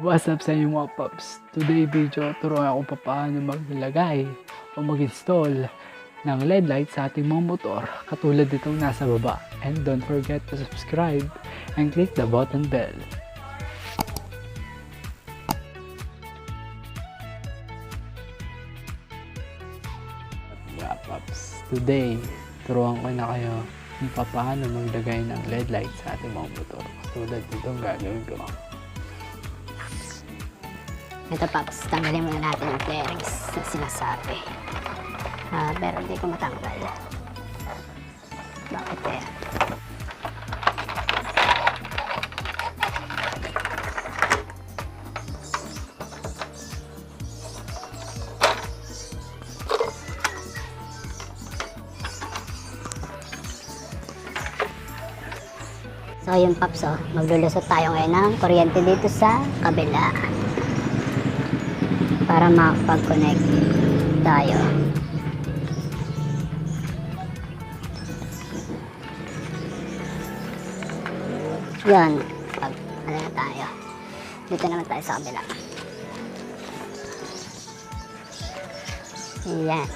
What's up sa inyo mga paps? Today video, turuan ako paano maglagay o mag-install ng LED light sa ating mga motor katulad ditong nasa baba. And don't forget to subscribe and click the button bell. Mga paps, today turuan ko na kayo kung paano maglagay ng LED light sa ating mga motor katulad ditong gagawin ko. Ito Paps, tanggalin muna natin yung flarings na sinasabi. Pero hindi ko matanggal. Bakit kaya? So yung Paps, maglulusot tayo ngayon ng kuryente dito sa kabila para makapag-connect tayo. Yan, ano na tayo. Dito naman tayo sa kabila. Yan.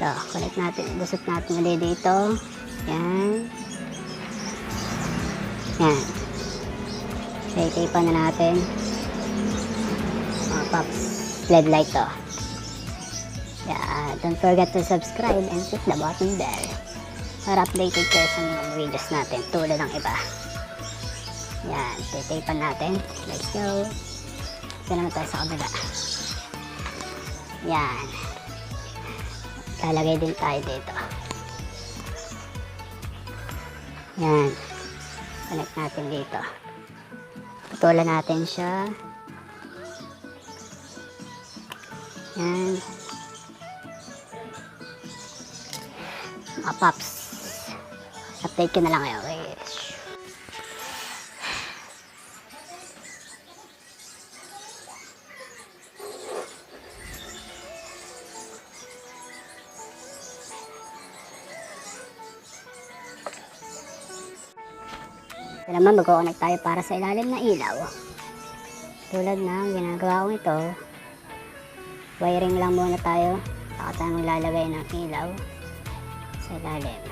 So, connect natin, lusot natin ulit dito. Yan. Yan. Tape-tape na natin. Mga Paps, LED light to. Yeah, don't forget to subscribe and click the button bell para updated kayo sa mga videos natin tulad ng iba. Yan, titapan natin. Let's go. Ito naman tayo sa kabila. Yan. Lalagay din tayo dito. Yan. Connect natin dito. Putulan natin siya. Yan. Mga Paps, update ko na lang kayo. Okay. Ito naman, mag-connect tayo para sa ilalim na ilaw. Tulad ng ginagawa ko ito, wiring lang muna tayo. Saka tayo maglalagay ng ilaw sa ilalim.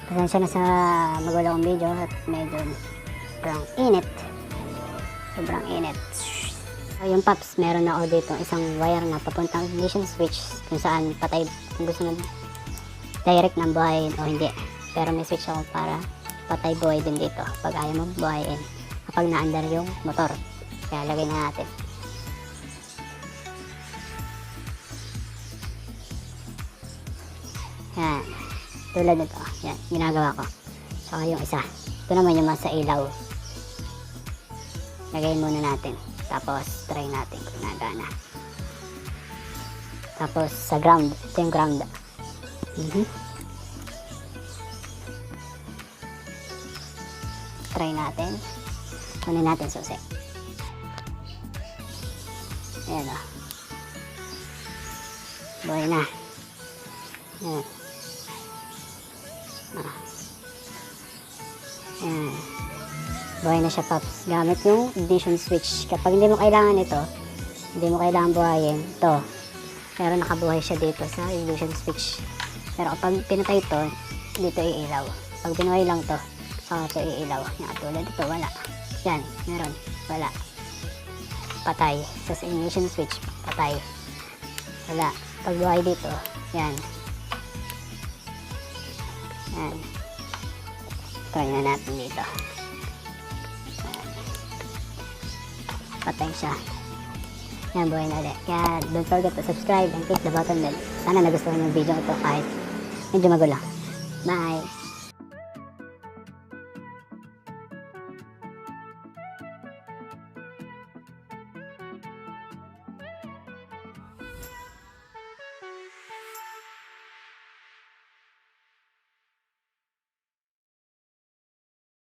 Pasensya na sa magulo kong video at medyo sobrang init. Sobrang init. So, yung Paps, meron na ako dito isang wire na papuntang ignition switch kung saan patay kung gusto na direct ng buhayin o hindi. Pero may switch ako para patay buhay din dito pag ayaw mo buhayin kapag naandar yung motor. Kaya lagay na natin. Yan. Tulad nito. Yan. Ginagawa ko. Saka yung isa. Ito naman yung sa ilaw. Lagay muna natin. Tapos try natin kung nagana. Tapos sa ground. Ito yung ground. Try natin. Kunin natin susi. Ayan o. Buhay na. Ayan. Ayan. Buhay na siya Paps. Gamit yung ignition switch. Kapag hindi mo kailangan ito, hindi mo kailangan buhayin ito. Pero nakabuhay siya dito sa ignition switch. Pero kapag pinatay ito, dito iilaw. Pag binuhay lang to, saka ito iilaw. Yan, tulad ito, wala. Yan, meron. Wala. Patay. Sa ignition switch, patay. Wala. Pag buhay dito, yan. Yan. Try na natin dito. Yan. Patay siya. Yan, buhay na ulit. Kaya don't forget to subscribe and click the button bell. Sana nagustuhan yung video ito kahit medyo magulo. Bye!